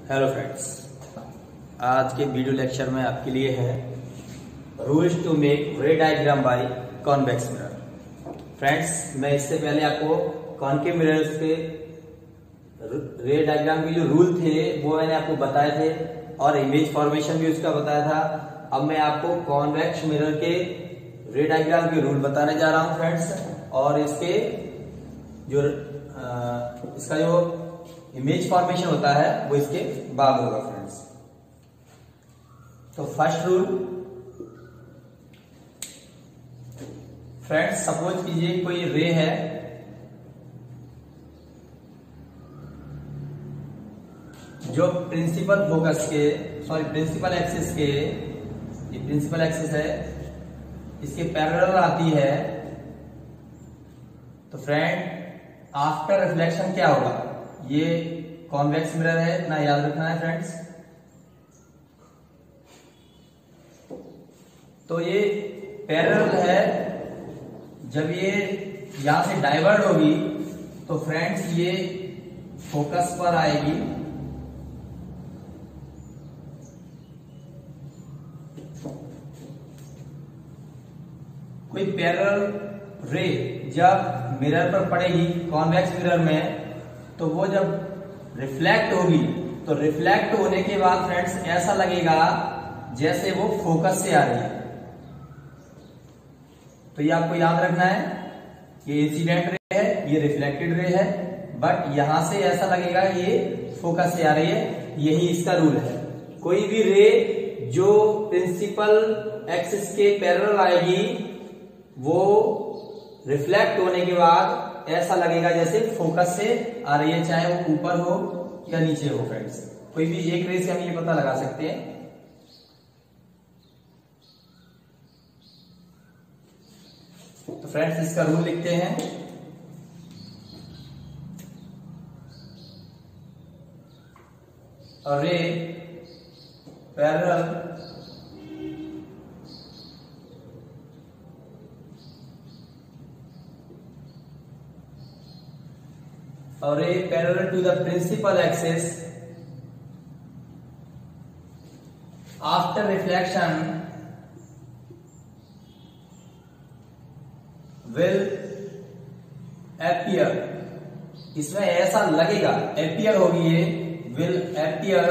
Hello friends, आज के video lecture में आपके लिए है rules to make ray diagram by convex mirror. Friends, मैं इससे पहले आपको कॉनकेव मिरर्स के रे डायग्राम के जो रूल थे वो मैंने आपको बताए थे और इमेज फॉर्मेशन भी उसका बताया था। अब मैं आपको कॉन्वेक्स मिरर के रे डायग्राम के रूल बताने जा रहा हूं फ्रेंड्स, और इसके जो इसका जो इमेज फॉर्मेशन होता है वो इसके बाद होगा फ्रेंड्स। तो फर्स्ट रूल फ्रेंड्स, सपोज कीजिए कोई रे है जो प्रिंसिपल एक्सिस के, ये प्रिंसिपल एक्सिस है, इसके पैरेलल आती है। तो फ्रेंड, आफ्टर रिफ्लेक्शन क्या होगा? ये कॉन्वेक्स मिरर है, इतना याद रखना है फ्रेंड्स। तो ये पैरेलल है, जब ये यहां से डाइवर्ट होगी तो फ्रेंड्स ये फोकस पर आएगी। कोई पैरेलल रे जब मिरर पर पड़ेगी कॉन्वेक्स मिरर में, तो वो जब रिफ्लेक्ट होगी तो रिफ्लेक्ट होने के बाद फ्रेंड्स ऐसा लगेगा जैसे वो फोकस से आ रही है। तो ये आपको याद रखना है, ये इंसिडेंट रे है, ये रिफ्लेक्टेड रे है, बट यहां से ऐसा लगेगा ये फोकस से आ रही है। यही इसका रूल है। कोई भी रे जो प्रिंसिपल एक्सिस के पैरेलल आएगी वो रिफ्लेक्ट होने के बाद ऐसा लगेगा जैसे फोकस से आ रही है, चाहे वो ऊपर हो या नीचे हो फ्रेंड्स। कोई भी एक रे से हम ये पता लगा सकते हैं। तो फ्रेंड्स, इसका रूल लिखते हैं। और ray parallel or a parallel to the principal axis after reflection will appear। इसमें ऐसा लगेगा, appear होगी, ये will appear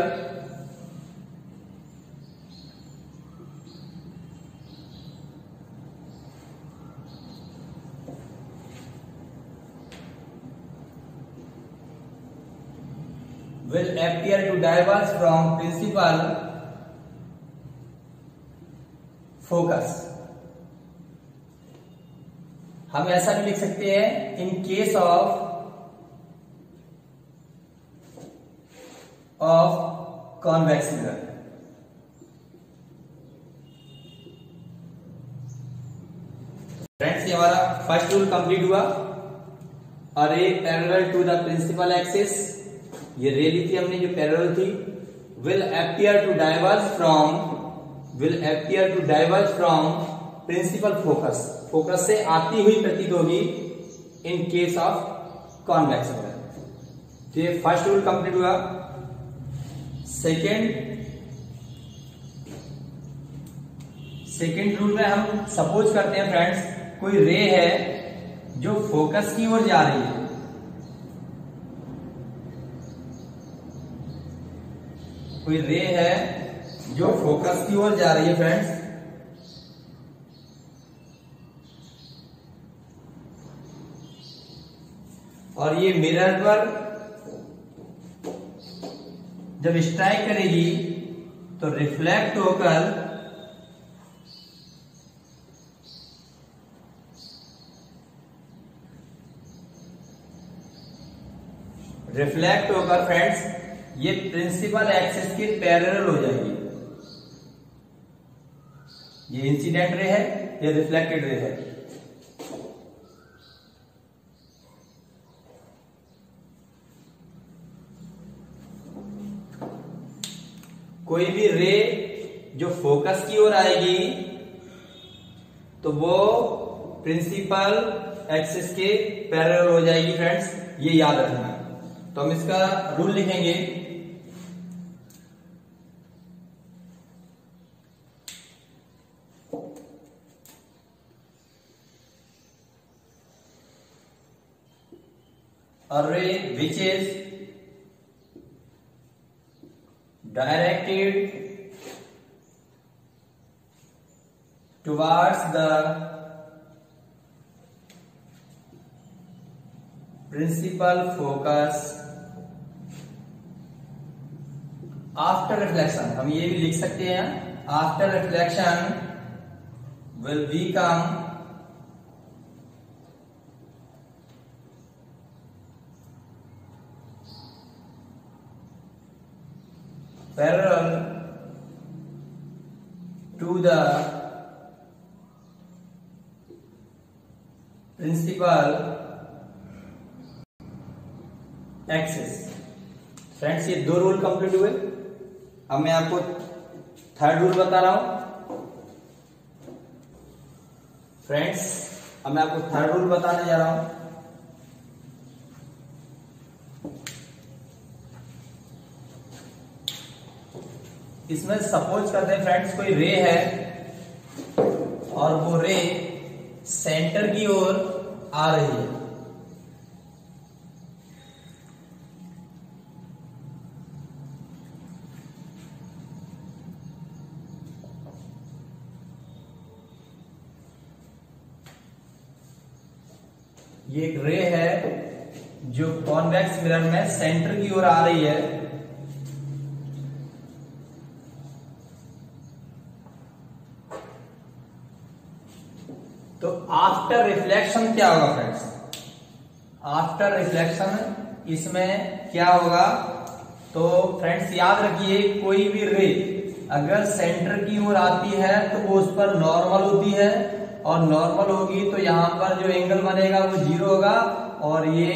to diverge from principal focus। हम ऐसा भी लिख सकते हैं, in case of convex mirror. Friends, ये हमारा फर्स्ट रूल कंप्लीट हुआ। और ray parallel to the principal axis, ये रे ली थी हमने जो पैरेलल थी, will appear to diverge from principal focus, focus से आती हुई प्रतीत होगी in case of convex mirror. तो ये फर्स्ट रूल कंप्लीट हुआ। सेकेंड रूल में हम सपोज करते हैं फ्रेंड्स, कोई रे है जो फोकस की ओर जा रही है। कोई रे है जो फोकस की ओर जा रही है फ्रेंड्स, और ये मिरर पर जब स्ट्राइक करेगी तो रिफ्लेक्ट होकर फ्रेंड्स ये प्रिंसिपल एक्सिस के पैरेलल हो जाएगी। ये इंसिडेंट रे है, ये रिफ्लेक्टेड रे है। कोई भी रे जो फोकस की ओर आएगी तो वो प्रिंसिपल एक्सिस के पैरेलल हो जाएगी फ्रेंड्स, ये याद रखना। तो हम इसका रूल लिखेंगे, a ray which is directed towards the principal focus after reflection। हम ये भी लिख सकते हैं, after reflection will become parallel to the principal axis। Friends ये 2 रूल कंप्लीट हुए। अब मैं आपको थर्ड रूल बता रहा हूं। फ्रेंड्स अब मैं आपको थर्ड रूल बताने जा रहा हूं। इसमें सपोज करते हैं फ्रेंड्स कोई रे है और वो रे सेंटर की ओर आ रही है। ये एक रे है जो कॉन्वेक्स मिरर में सेंटर की ओर आ रही है। तो आफ्टर रिफ्लेक्शन क्या होगा फ्रेंड्स? आफ्टर रिफ्लेक्शन इसमें क्या होगा? तो फ्रेंड्स याद रखिए, कोई भी रे अगर सेंटर की ओर आती है तो वो उस पर नॉर्मल होती है, और नॉर्मल होगी तो यहां पर जो एंगल बनेगा वो 0 होगा, और ये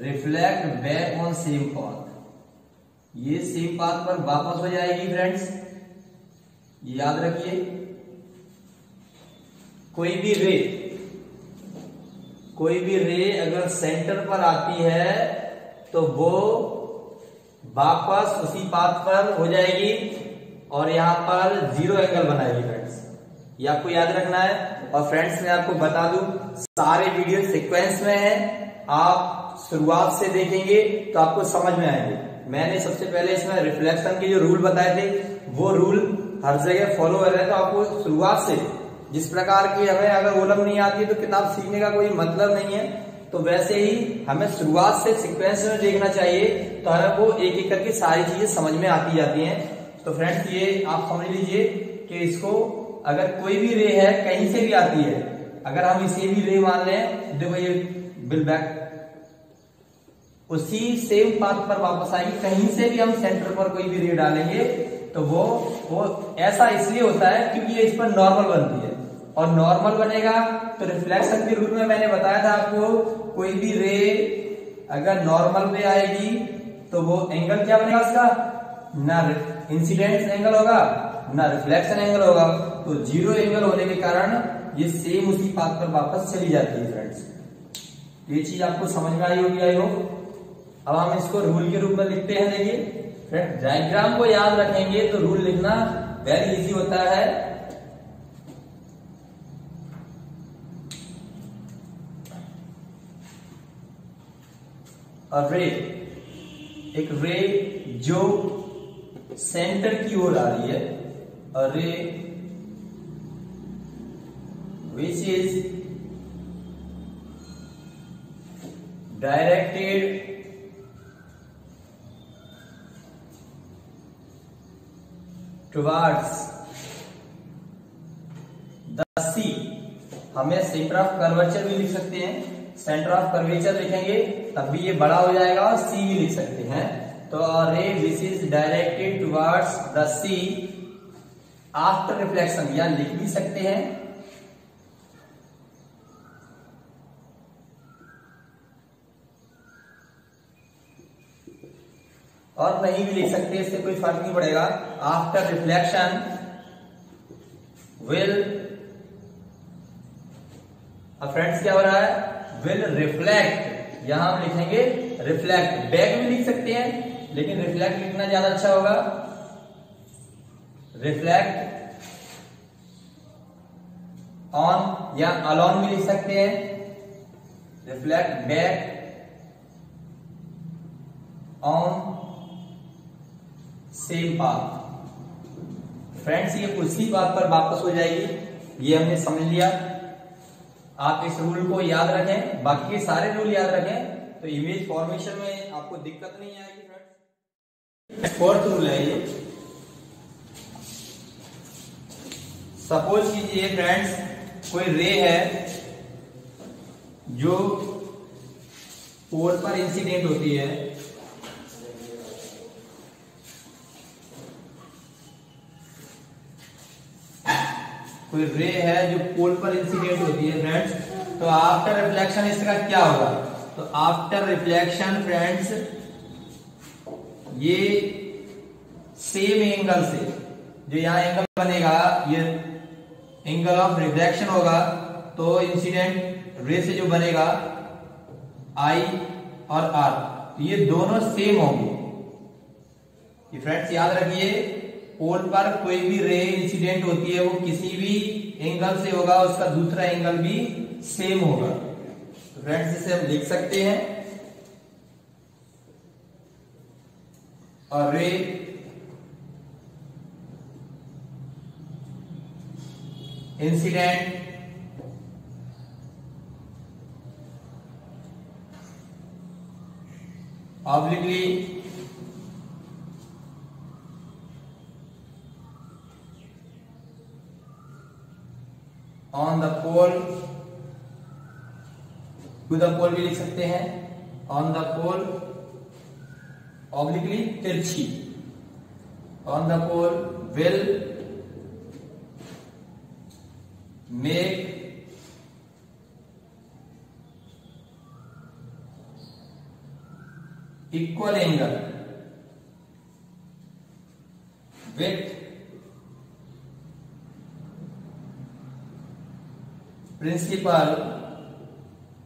reflect back on same path, ये सेम पाथ पर वापस हो जाएगी फ्रेंड्स, ये याद रखिए। कोई भी रे अगर सेंटर पर आती है तो वो वापस उसी पाथ पर हो जाएगी और यहां पर 0 एंगल बनाएगी फ्रेंड्स, ये आपको याद रखना है। और फ्रेंड्स मैं आपको बता दूं, सारे वीडियो सीक्वेंस में है, आप शुरुआत से देखेंगे तो आपको समझ में आएंगे। मैंने सबसे पहले इसमें रिफ्लेक्शन के जो रूल बताए थे वो रूल हर जगह फॉलो कर रहे, तो आपको शुरुआत से जिस प्रकार की हमें अगर ओलम नहीं आती तो किताब सीखने का कोई मतलब नहीं है, तो वैसे ही हमें शुरुआत से सीक्वेंस में देखना चाहिए, तो हमें वो एक एक करके सारी चीजें समझ में आती जाती हैं। तो फ्रेंड्स ये आप समझ लीजिए कि इसको अगर कोई भी रे है कहीं से भी आती है, अगर हम इसे भी रे मान लें, देखो ये बिल बैक उसी सेम पाथ पर वापस आएगी, कहीं से भी हम सेंटर पर कोई भी रे डालेंगे तो वो ऐसा इसलिए होता है क्योंकि ये इस पर नॉर्मल बनती है, और नॉर्मल बनेगा तो रिफ्लेक्शन के रूप में मैंने बताया था आपको, कोई भी रे अगर नॉर्मल पे आएगी तो वो एंगल क्या बनेगा उसका, ना इंसिडेंट एंगल होगा ना रिफ्लेक्शन एंगल होगा, तो 0 एंगल होने के कारण ये सेम उसी पाथ पर वापस चली जाती है फ्रेंड्स। ये चीज आपको समझ में आई होगी आई होप। अब हम इसको रूल के रूप में लिखते हैं। देखिए फ्रेंड्स, डायग्राम को याद रखेंगे तो रूल लिखना वेरी इजी होता है। और रे, एक रे जो सेंटर की ओर आ रही है, और ray which is directed towards the sea. हमें सेंटर ऑफ कर्वेचर भी लिख सकते हैं, सेंटर ऑफ कर्वेचर लिखेंगे तब भी ये बड़ा हो जाएगा, और सी भी लिख सकते हैं। तो ray which is directed towards the C after reflection, या लिख भी सकते हैं और नहीं भी लिख सकते, इससे कोई फर्क नहीं पड़ेगा। आफ्टर रिफ्लेक्शन विल, अब फ्रेंड्स क्या हो रहा है, विल रिफ्लेक्ट, यहां हम लिखेंगे रिफ्लेक्ट, बैक भी लिख सकते हैं लेकिन रिफ्लेक्ट लिखना ज्यादा अच्छा होगा। रिफ्लेक्ट ऑन या अलॉन भी लिख सकते हैं, reflect back on same path. Friends ये उसी बात पर वापस हो जाएगी, ये हमने समझ लिया। आप इस रूल को याद रखें, बाकी के सारे रूल याद रखें तो इमेज फॉर्मेशन में आपको दिक्कत नहीं आएगी। फ्रेंड्स फोर्थ रूल है ये। सपोज कीजिए फ्रेंड्स कोई रे है जो पोल पर इंसिडेंट होती है, कोई रे है जो पोल पर इंसिडेंट होती है फ्रेंड्स, तो आफ्टर रिफ्लेक्शन इसका क्या होगा? तो आफ्टर रिफ्लेक्शन फ्रेंड्स ये सेम एंगल से, जो यहां एंगल बनेगा ये एंगल ऑफ रिफ्लेक्शन होगा, तो इंसिडेंट रे से जो बनेगा आई और आर, तो ये दोनों सेम होंगे। ये फ्रेंड्स याद रखिए, पोल पर कोई भी रे इंसिडेंट होती है वो किसी भी एंगल से होगा, उसका दूसरा एंगल भी सेम होगा। तो फ्रेंड्स इसे हम लिख सकते हैं, और ray incident obliquely on the pole, to the pole भी लिख सकते हैं, on the pole obliquely तिरछी, on the pole will make equal angle with principal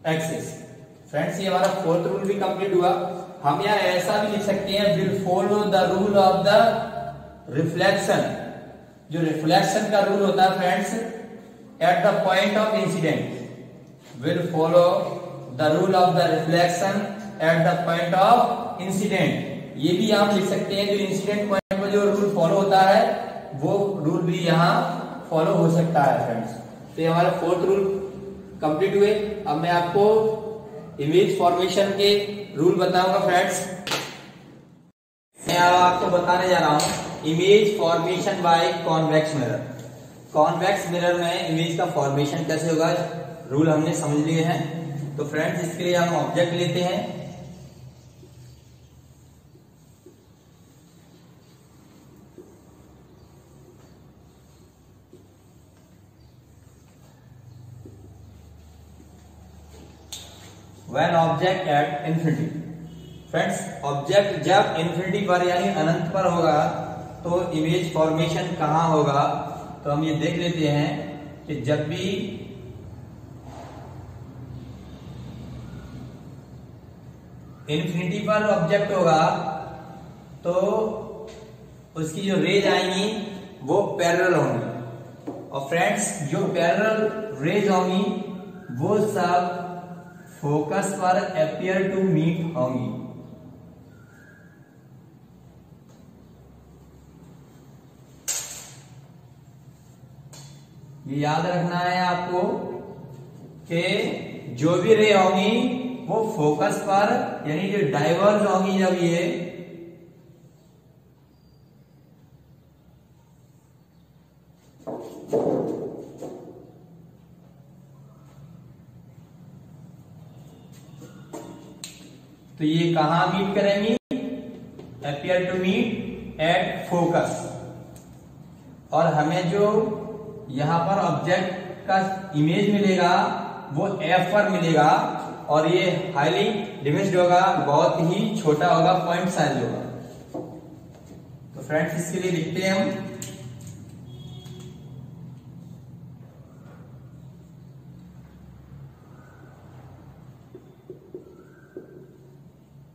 axis. Friends ये हमारा फोर्थ रूल भी कंप्लीट हुआ। हम यहाँ ऐसा भी लिख सकते हैं, will follow the rule of the reflection. जो रिफ्लेक्शन का रूल होता है friends at the point of incident, will follow the rule of the reflection at the point of incident. ये भी आप लिख सकते हैं, जो इंसिडेंट पॉइंट पर जो रूल फॉलो होता है वो रूल भी यहाँ फॉलो हो सकता है फ्रेंड्स। तो ये हमारे फोर्थ रूल कंप्लीट हुए। अब मैं आपको इमेज फॉर्मेशन के रूल बताऊंगा फ्रेंड्स। मैं आपको बताने जा रहा हूं image formation by convex mirror. Convex mirror में इमेज का फॉर्मेशन कैसे होगा, रूल हमने समझ लिए हैं। तो फ्रेंड्स इसके लिए हम ऑब्जेक्ट लेते हैं, When object at infinity। Friends object जब इन्फिनिटी पर यानी अनंत पर होगा तो इमेज फॉर्मेशन कहां होगा? तो हम ये देख लेते हैं कि जब भी इन्फिनिटी पर ऑब्जेक्ट होगा तो उसकी जो रेज आएंगी वो पैरेलल होंगी, और फ्रेंड्स जो पैरेलल रेज होंगी वो सब फोकस पर अपीयर टू मीट होंगी। ये याद रखना है आपको कि जो भी रे होंगी वो फोकस पर यानी जो डाइवर्ज होंगी, जब ये तो ये कहां मीट करेंगी? Appear to meet at focus. और हमें जो यहां पर ऑब्जेक्ट का इमेज मिलेगा वो एफ पर मिलेगा, और ये हाईली डिमिनिश्ड होगा, बहुत ही छोटा होगा, पॉइंट साइज होगा। तो फ्रेंड्स इसके लिए लिखते हैं हम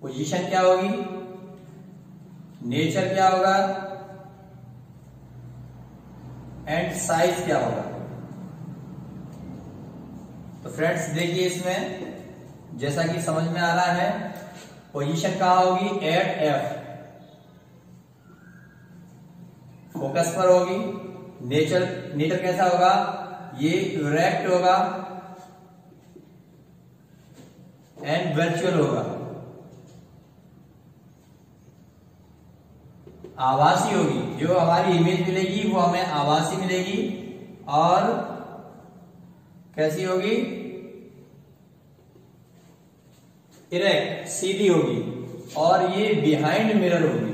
पोजीशन क्या होगी, नेचर क्या होगा, एंड साइज क्या होगा। तो फ्रेंड्स देखिए इसमें जैसा कि समझ में आ रहा है पोजीशन कहां होगी? एट एफ, फोकस पर होगी। नेचर कैसा होगा? ये इरेक्ट होगा एंड वर्चुअल होगा, आभासी होगी। जो हमारी इमेज मिलेगी वो हमें आभासी मिलेगी और कैसी होगी? इरेक्ट, सीधी होगी, और ये बिहाइंड मिरर होगी।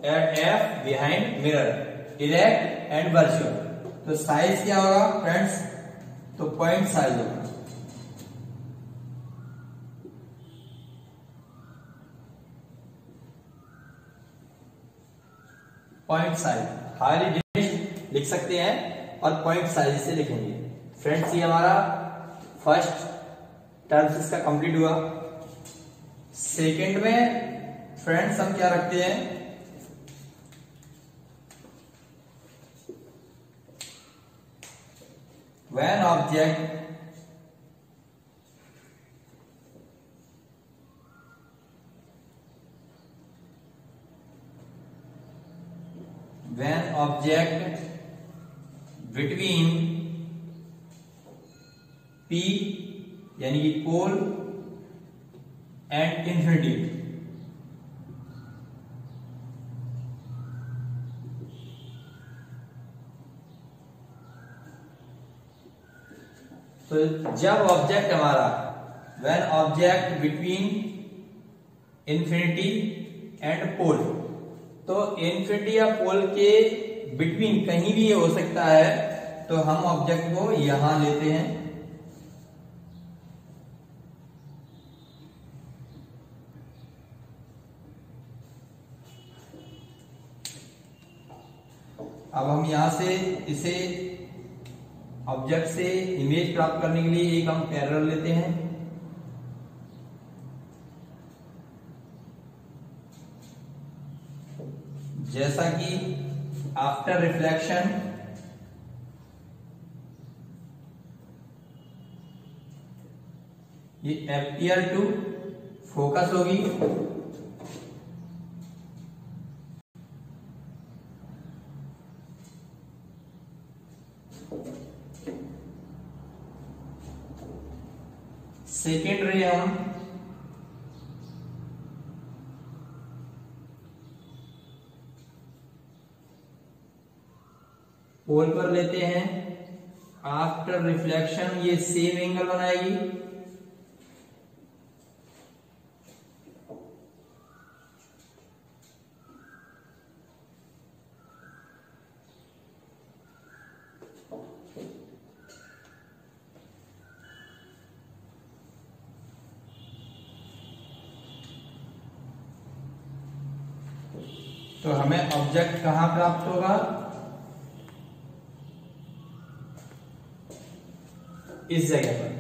At F, behind mirror, erect and virtual. तो साइज क्या होगा फ्रेंड्स? तो पॉइंट साइज होगा। पॉइंट साइज, हाईली डिमिनिश्ड लिख सकते हैं और पॉइंट साइज से लिखेंगे। फ्रेंड्स ये हमारा फर्स्ट टर्म्स इसका कंप्लीट हुआ। सेकंड में फ्रेंड्स हम क्या रखते हैं? When object between P यानी कि पोल एंड इंफिनिटी, तो जब ऑब्जेक्ट हमारा when object between infinity and pole, तो इंफिनिटी या पोल के बिटवीन कहीं भी ये हो सकता है, तो हम ऑब्जेक्ट को यहां लेते हैं। अब हम यहां से इसे ऑब्जेक्ट से इमेज प्राप्त करने के लिए एक हम पैरेलल लेते हैं। जैसा कि आफ्टर रिफ्लेक्शन ये एपियर टू फोकस होगी, सेकेंड रे हम पोल पर लेते हैं। आफ्टर रिफ्लेक्शन ये सेम एंगल बनाएगी, तो हमें ऑब्जेक्ट कहां प्राप्त होगा? इस जगह पर।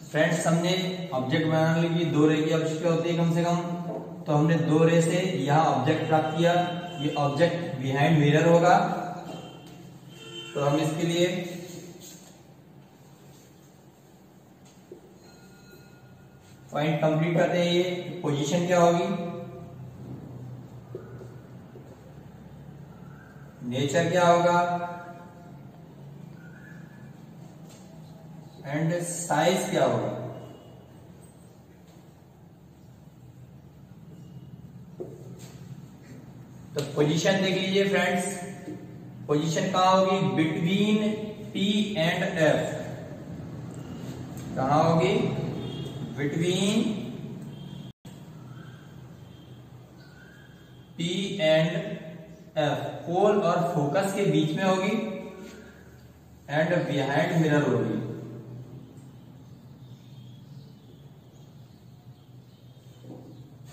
फ्रेंड्स हमने ऑब्जेक्ट बनाने के लिए दो रे की आवश्यकता होती है कम से कम, तो हमने दो रे से यहां ऑब्जेक्ट प्राप्त किया। ये ऑब्जेक्ट बिहाइंड मिरर होगा, तो हम इसके लिए पॉइंट कंप्लीट करते हैं। ये पोजीशन क्या होगी? नेचर क्या होगा? एंड साइज क्या होगा? तो पोजीशन देख लीजिए फ्रेंड्स, पोजीशन कहां होगी? Between P and F। कहां होगी? बिटवीन P एंड F, पोल और फोकस के बीच में होगी एंड बिहाइंड मिरर होगी।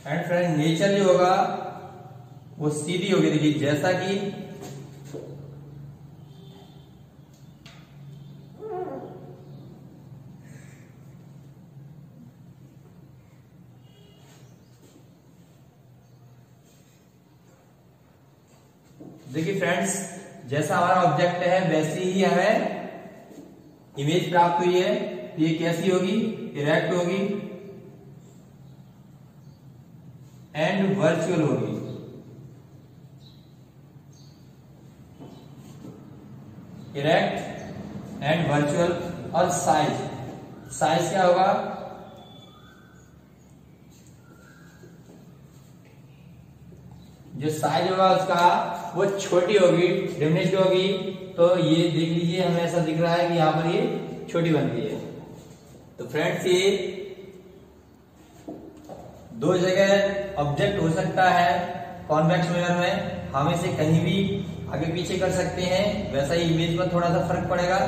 एंड फ्रेंड नेचर जो होगा वो सीधी होगी। देखिए जैसा कि देखिए फ्रेंड्स, जैसा हमारा ऑब्जेक्ट है वैसी ही हमें इमेज प्राप्त हुई है। तो ये कैसी होगी? इरेक्ट होगी एंड वर्चुअल होगी। Erect and virtual. और साइज क्या होगा? जो साइज होगा उसका वो छोटी होगी, डिमिनिश्ड होगी। तो ये देख लीजिए, हमें ऐसा दिख रहा है कि यहां पर ये छोटी बनती है। तो फ्रेंड्स, ये दो जगह ऑब्जेक्ट हो सकता है कॉन्वेक्स मिरर में। हम इसे कहीं भी आगे पीछे कर सकते हैं, वैसा ही इमेज में थोड़ा सा फर्क पड़ेगा,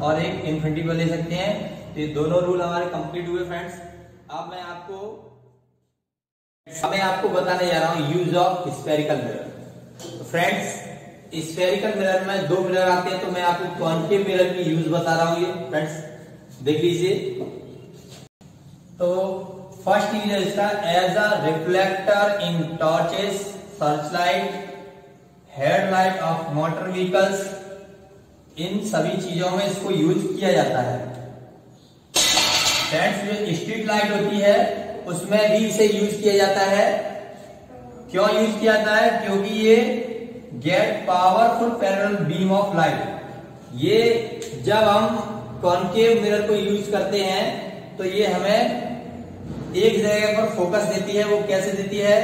और एक इन्फिनिटी पर ले सकते हैं। तो ये दोनों रूल हमारे कंप्लीट हुए फ्रेंड्स। अब मैं आपको बताने जा रहा हूं यूज ऑफ स्फेरिकल मिरर। तो फ्रेंड्स, स्फेरिकल मिरर में दो मिरर आते हैं, तो मैं आपको कॉन्केव मिरर की यूज बता रहा हूं। ये फ्रेंड्स देख लीजिए। तो फर्स्ट यूज है इसका as a reflector in torches, searchlight, headlight of motor vehicles. इन सभी चीजों में इसको यूज किया जाता है। फ्रेंड्स, जो स्ट्रीट लाइट होती है उसमें भी इसे यूज किया जाता है। क्यों यूज किया जाता है? क्योंकि ये get powerful parallel beam of light. ये जब हम कॉन्केव मिरर को यूज करते हैं तो ये हमें एक जगह पर फोकस देती है। वो कैसे देती है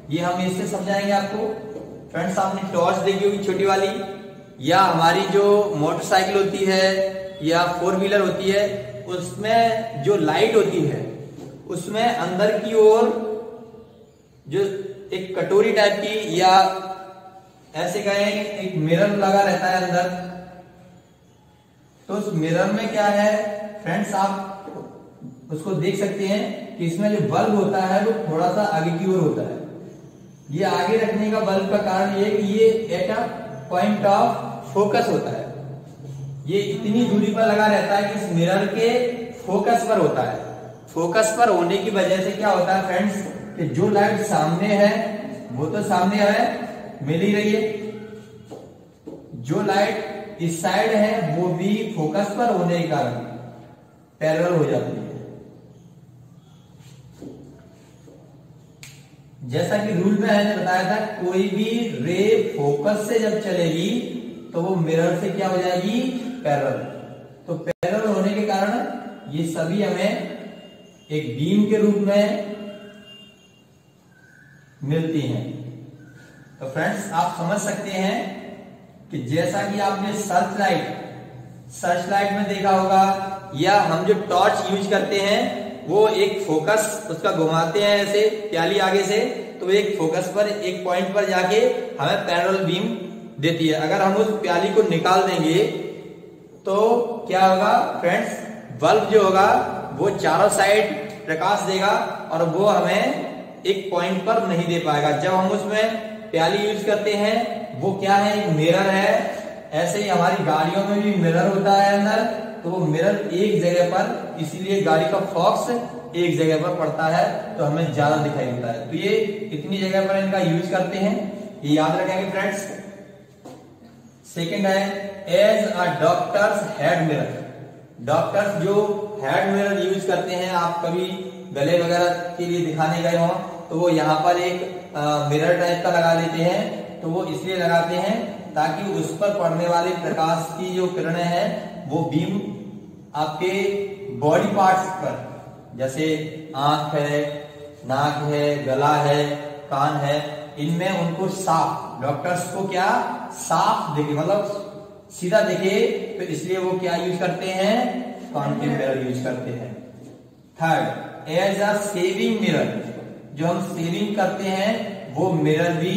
ये हम इससे समझाएंगे आपको। फ्रेंड्स, आपने टॉर्च देखी होगी छोटी वाली, या हमारी जो मोटरसाइकिल होती है या 4 व्हीलर होती है, उसमें जो लाइट होती है उसमें अंदर की ओर जो एक कटोरी टाइप की या ऐसे कहें एक मिरर लगा रहता है अंदर। तो उस मिरर में क्या है फ्रेंड्स, आप उसको देख सकते हैं कि इसमें जो बल्ब होता है वो थोड़ा सा आगे की ओर होता है। ये आगे रखने का बल्ब का कारण ये कि ये at a point of focus होता है। ये इतनी दूरी पर लगा रहता है कि इस मिरर के फोकस पर होता है। फोकस पर होने की वजह से क्या होता है फ्रेंड्स, कि जो लाइट सामने है वो तो सामने है, मिल ही रही है। जो लाइट इस साइड है वो भी फोकस पर होने के कारण पैरेलल हो जाती है। जैसा कि रूल में मैंने बताया था, कोई भी रे फोकस से जब चलेगी तो वो मिरर से क्या हो जाएगी? पैरेलल। तो पैरेलल होने के कारण ये सभी हमें एक बीम के रूप में मिलती हैं। तो फ्रेंड्स, आप समझ सकते हैं कि जैसा कि आपने सर्च लाइट में देखा होगा, या हम जो टॉर्च यूज करते हैं वो एक फोकस उसका घुमाते हैं ऐसे प्याली आगे से, तो एक फोकस पर एक पॉइंट पर जाके हमें पैरेलल बीम देती है। अगर हम उस प्याली को निकाल देंगे तो क्या होगा फ्रेंड्स, बल्ब जो होगा वो चारों साइड प्रकाश देगा और वो हमें एक पॉइंट पर नहीं दे पाएगा। जब हम उसमें प्याली यूज करते हैं वो क्या है? एक मिरर है। ऐसे ही हमारी गाड़ियों में भी मिरर होता है अंदर, तो वो मिरर एक जगह पर, इसीलिए गाड़ी का फॉक्स एक जगह पर पड़ता है तो हमें ज्यादा दिखाई देता है। तो ये इतनी जगह पर इनका यूज करते हैं, ये याद रखेंगे फ्रेंड्स। सेकंड है as a doctor's head mirror. Doctors जो हेड मिरर यूज करते हैं, आप कभी गले वगैरह के लिए दिखाने गए हो तो वो यहाँ पर एक मिरर टाइप का लगा लेते हैं। तो वो इसलिए लगाते हैं ताकि उस पर पड़ने वाले प्रकाश की जो किरणें हैं वो बीम आपके बॉडी पार्ट्स पर, जैसे आंख है, नाक है, गला है, कान है, इनमें उनको साफ, डॉक्टर्स को क्या साफ दिखे, मतलब सीधा दिखे, तो इसलिए वो क्या यूज करते हैं? कॉन्केव मिरर यूज करते हैं। Third, as a saving mirror. जो हम सेविंग करते हैं वो मिरर भी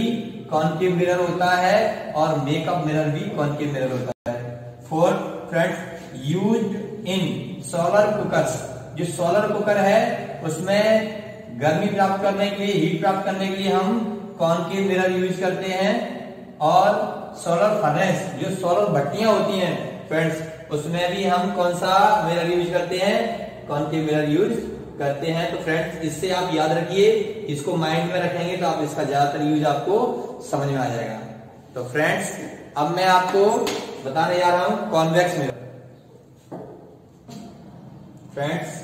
कॉन्केव मिरर होता है और मेकअप मिरर भी कॉन्केव मिरर होता है। Fourth friends, used in solar cookers. जो सोलर कुकर है उसमें गर्मी प्राप्त करने के लिए, हीट प्राप्त करने के लिए हम कॉन्केव मिरर यूज करते हैं। और सोलर फर्नेस, जो सोलर भट्टियां होती हैं फ्रेंड्स, उसमें भी हम कौन सा मिरर यूज करते हैं? कॉन्केव मिरर यूज करते हैं। तो फ्रेंड्स, इससे आप याद रखिए, इसको माइंड में रखेंगे तो आप इसका ज्यादातर यूज आपको समझ में आ जाएगा। तो फ्रेंड्स, अब मैं आपको बताने जा रहा हूं convex mirror. Friends,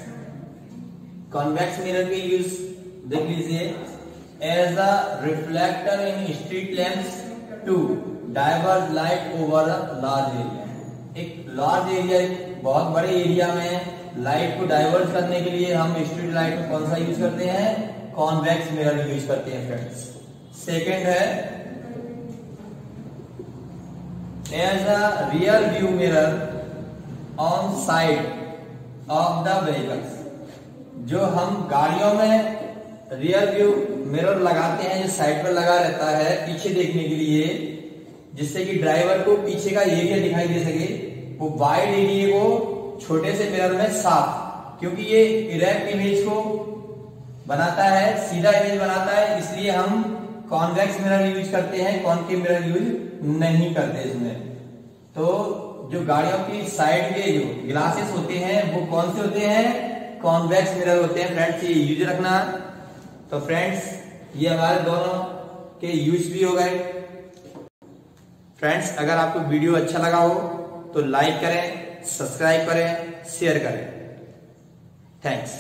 convex mirror के यूज देख लीजिए। As a reflector in street lamps to diverge light over a large area. एक लार्ज एरिया, बहुत बड़े एरिया में लाइट को डाइवर्ज करने के लिए हम स्ट्रीट लाइट में कौन सा यूज करते हैं? कॉन्वेक्स मिरर यूज करते हैं फ्रेंड्स। सेकेंड है as a rear view mirror on side of the vehicles. जो हम गाड़ियों में रियर व्यू मिरर लगाते हैं, जो साइड पर लगा रहता है पीछे देखने के लिए, जिससे कि ड्राइवर को पीछे का एरिया दिखाई दे सके, वो वाइड एरिया को छोटे से मिरर में साफ, क्योंकि ये इरेक्ट इमेज को बनाता है, सीधा इमेज बनाता है, इसलिए हम कॉन्वेक्स मिरर यूज करते हैं, कॉनकेव मिरर यूज नहीं करते इसमें। तो जो गाड़ियों की साइड के जो ग्लासेस होते हैं वो कौन से होते हैं? कॉन्वेक्स मिरर होते हैं फ्रेंड्स, ये यूज रखना। तो फ्रेंड्स, ये हमारे दोनों के यूज भी हो गए। फ्रेंड्स, अगर आपको वीडियो अच्छा लगा हो तो लाइक करें, सब्सक्राइब करें, शेयर करें। थैंक्स।